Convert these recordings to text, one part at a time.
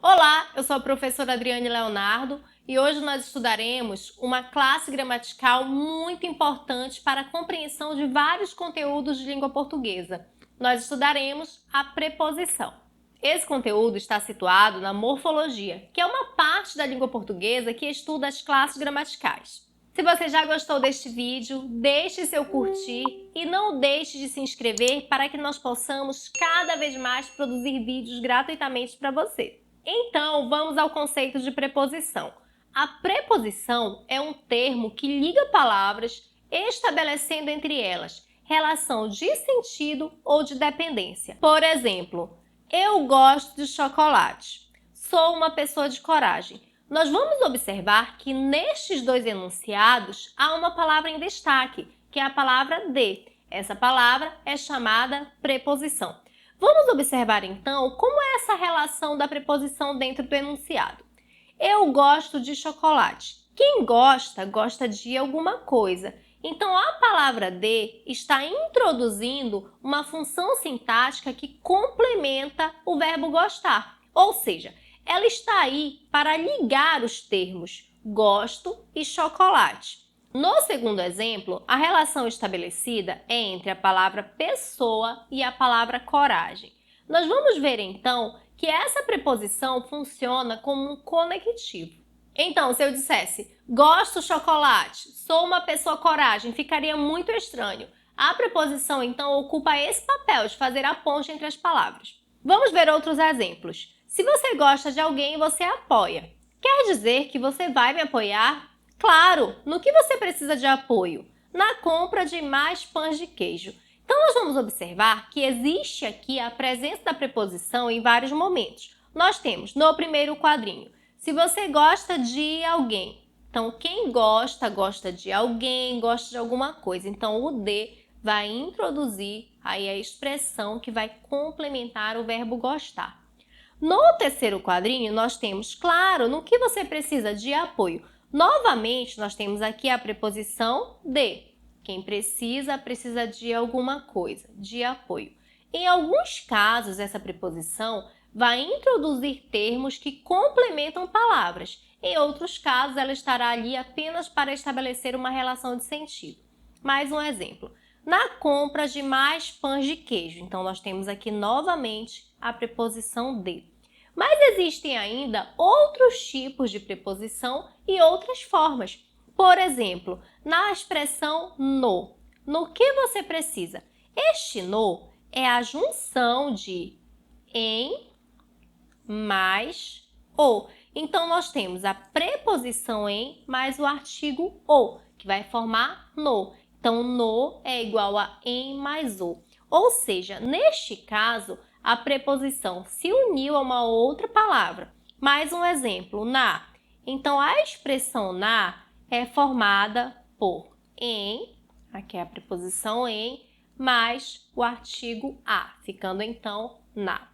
Olá, eu sou a professora Adriane Leonardo e hoje nós estudaremos uma classe gramatical muito importante para a compreensão de vários conteúdos de língua portuguesa. Nós estudaremos a preposição. Esse conteúdo está situado na morfologia, que é uma parte da língua portuguesa que estuda as classes gramaticais. Se você já gostou deste vídeo, deixe seu curtir e não deixe de se inscrever para que nós possamos cada vez mais produzir vídeos gratuitamente para você. Então, vamos ao conceito de preposição. A preposição é um termo que liga palavras, estabelecendo entre elas relação de sentido ou de dependência. Por exemplo, eu gosto de chocolate. Sou uma pessoa de coragem. Nós vamos observar que nestes dois enunciados há uma palavra em destaque, que é a palavra de. Essa palavra é chamada preposição. Vamos observar então como é essa relação da preposição dentro do enunciado. Eu gosto de chocolate. Quem gosta, gosta de alguma coisa. Então a palavra de está introduzindo uma função sintática que complementa o verbo gostar. Ou seja, ela está aí para ligar os termos gosto e chocolate. No segundo exemplo, a relação estabelecida é entre a palavra pessoa e a palavra coragem. Nós vamos ver então que essa preposição funciona como um conectivo. Então, se eu dissesse gosto chocolate, sou uma pessoa coragem, ficaria muito estranho. A preposição então ocupa esse papel de fazer a ponte entre as palavras. Vamos ver outros exemplos. Se você gosta de alguém, você apoia. Quer dizer que você vai me apoiar? Claro! No que você precisa de apoio? Na compra de mais pães de queijo. Então, nós vamos observar que existe aqui a presença da preposição em vários momentos. Nós temos no primeiro quadrinho, se você gosta de alguém. Então, quem gosta, gosta de alguém, gosta de alguma coisa. Então, o de vai introduzir aí a expressão que vai complementar o verbo gostar. No terceiro quadrinho, nós temos, claro, no que você precisa de apoio. Novamente, nós temos aqui a preposição de. Quem precisa, precisa de alguma coisa, de apoio. Em alguns casos, essa preposição vai introduzir termos que complementam palavras. Em outros casos, ela estará ali apenas para estabelecer uma relação de sentido. Mais um exemplo. Na compra de mais pães de queijo. Então, nós temos aqui novamente a preposição de. Mas existem ainda outros tipos de preposição e outras formas. Por exemplo, na expressão no. No que você precisa? Este no é a junção de em mais ou. Então, nós temos a preposição em mais o artigo ou, que vai formar no. Então, no é igual a em mais o. Ou seja, neste caso, a preposição se uniu a uma outra palavra. Mais um exemplo, na. Então, a expressão na é formada por em, aqui é a preposição em, mais o artigo a, ficando então na.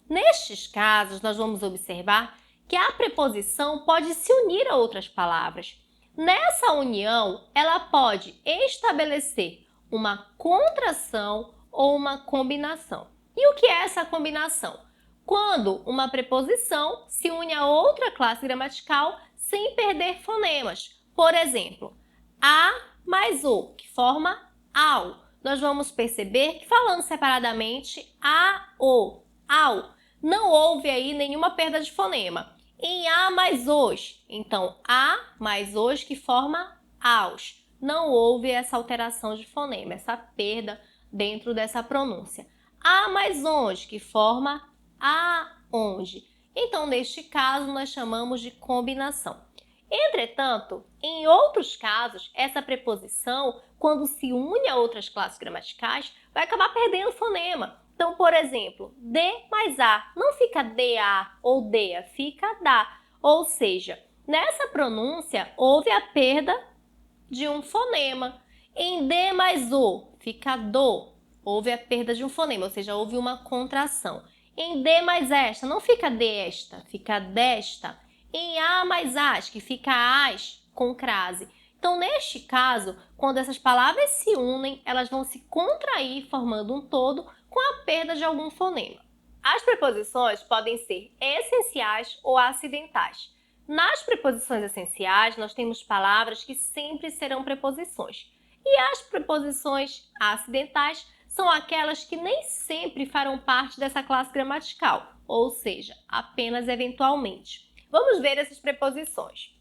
Nestes casos, nós vamos observar que a preposição pode se unir a outras palavras. Nessa união, ela pode estabelecer uma contração ou uma combinação. E o que é essa combinação? Quando uma preposição se une a outra classe gramatical sem perder fonemas. Por exemplo, a mais o, que forma ao. Nós vamos perceber que falando separadamente a, o, ao, não houve aí nenhuma perda de fonema. Em a mais os, então a mais os que forma aos. Não houve essa alteração de fonema, essa perda dentro dessa pronúncia. A mais onde, que forma aonde. Então, neste caso, nós chamamos de combinação. Entretanto, em outros casos, essa preposição, quando se une a outras classes gramaticais, vai acabar perdendo fonema. Então, por exemplo, de mais a, não fica da ou dea, fica da. Ou seja, nessa pronúncia, houve a perda de um fonema. Em de mais o, fica do, houve a perda de um fonema, ou seja, houve uma contração. Em de mais esta, não fica desta, fica desta. Em a mais as, que fica as com crase. Então, neste caso, quando essas palavras se unem, elas vão se contrair, formando um todo, com a perda de algum fonema. As preposições podem ser essenciais ou acidentais. Nas preposições essenciais, nós temos palavras que sempre serão preposições. E as preposições acidentais são aquelas que nem sempre farão parte dessa classe gramatical, ou seja, apenas eventualmente. Vamos ver essas preposições.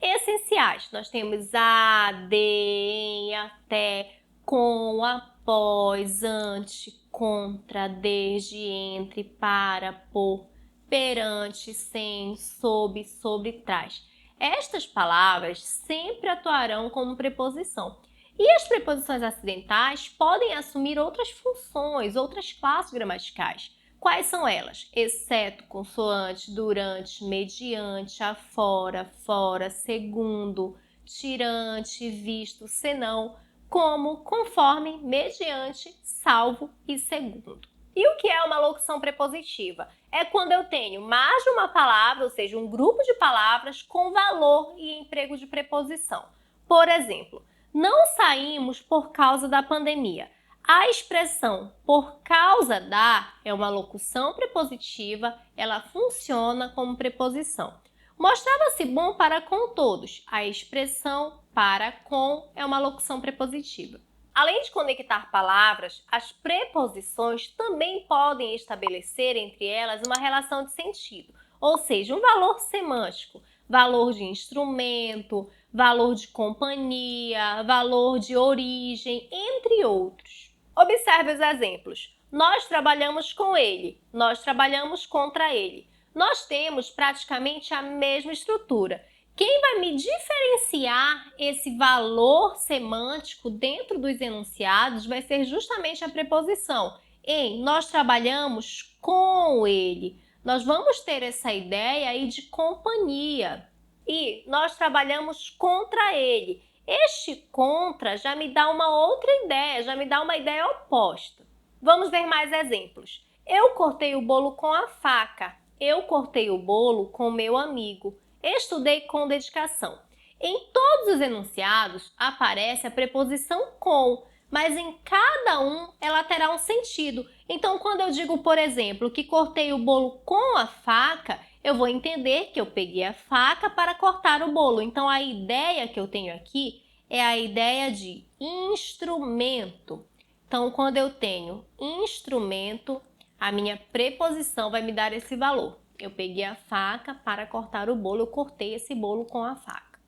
Essenciais, nós temos a, de, em, até, com, após, ante, contra, desde, entre, para, por, perante, sem, sob, sobre, trás. Estas palavras sempre atuarão como preposição. E as preposições acidentais podem assumir outras funções, outras classes gramaticais. Quais são elas? Exceto, consoante, durante, mediante, afora, fora, segundo, tirante, visto, senão, como, conforme, mediante, salvo e segundo. E o que é uma locução prepositiva? É quando eu tenho mais de uma palavra, ou seja, um grupo de palavras com valor e emprego de preposição. Por exemplo, não saímos por causa da pandemia. A expressão por causa da é uma locução prepositiva, ela funciona como preposição. Mostrava-se bom para com todos. A expressão para com é uma locução prepositiva. Além de conectar palavras, as preposições também podem estabelecer entre elas uma relação de sentido, ou seja, um valor semântico, valor de instrumento, valor de companhia, valor de origem, entre outros. Observe os exemplos. Nós trabalhamos com ele, nós trabalhamos contra ele. Nós temos praticamente a mesma estrutura. Quem vai me diferenciar esse valor semântico dentro dos enunciados vai ser justamente a preposição em. Nós trabalhamos com ele. Nós vamos ter essa ideia aí de companhia. E nós trabalhamos contra ele. Este contra já me dá uma outra ideia, já me dá uma ideia oposta. Vamos ver mais exemplos. Eu cortei o bolo com a faca. Eu cortei o bolo com meu amigo. Estudei com dedicação. Em todos os enunciados aparece a preposição com, mas em cada um ela terá um sentido. Então, quando eu digo, por exemplo, que cortei o bolo com a faca, eu vou entender que eu peguei a faca para cortar o bolo. Então, a ideia que eu tenho aqui é a ideia de instrumento. Então, quando eu tenho instrumento, a minha preposição vai me dar esse valor. Eu peguei a faca para cortar o bolo, eu cortei esse bolo com a faca.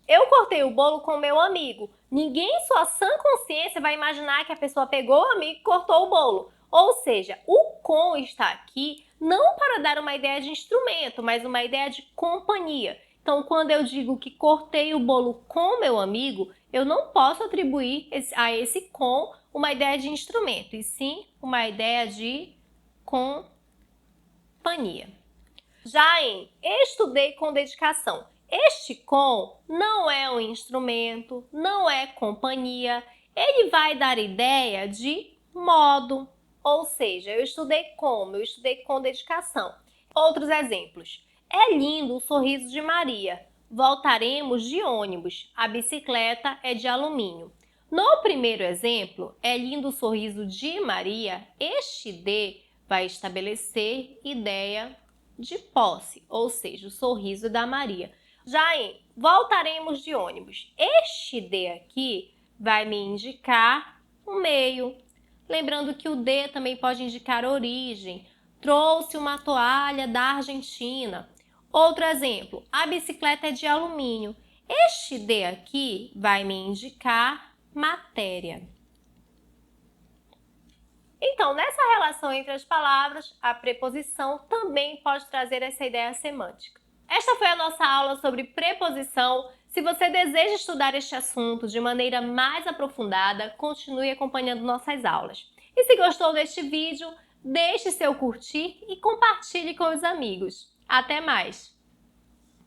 Eu cortei o bolo com meu amigo. Ninguém em sua sã consciência vai imaginar que a pessoa pegou o amigo e cortou o bolo. Ou seja, o com está aqui não para dar uma ideia de instrumento, mas uma ideia de companhia. Então, quando eu digo que cortei o bolo com meu amigo, eu não posso atribuir a esse com uma ideia de instrumento, e sim uma ideia de companhia. Já em estudei com dedicação, este com não é um instrumento, não é companhia, ele vai dar ideia de modo, ou seja, eu estudei como, eu estudei com dedicação. Outros exemplos. É lindo o sorriso de Maria. Voltaremos de ônibus. A bicicleta é de alumínio. No primeiro exemplo, é lindo o sorriso de Maria. Este de vai estabelecer ideia de posse, ou seja, o sorriso da Maria. Já em voltaremos de ônibus, este de aqui vai me indicar um meio. Lembrando que o de também pode indicar origem. Trouxe uma toalha da Argentina. Outro exemplo, a bicicleta é de alumínio. Este de aqui vai me indicar matéria. Então, nessa relação entre as palavras, a preposição também pode trazer essa ideia semântica. Esta foi a nossa aula sobre preposição. Se você deseja estudar este assunto de maneira mais aprofundada, continue acompanhando nossas aulas. E se gostou deste vídeo, deixe seu curtir e compartilhe com os amigos. Até mais!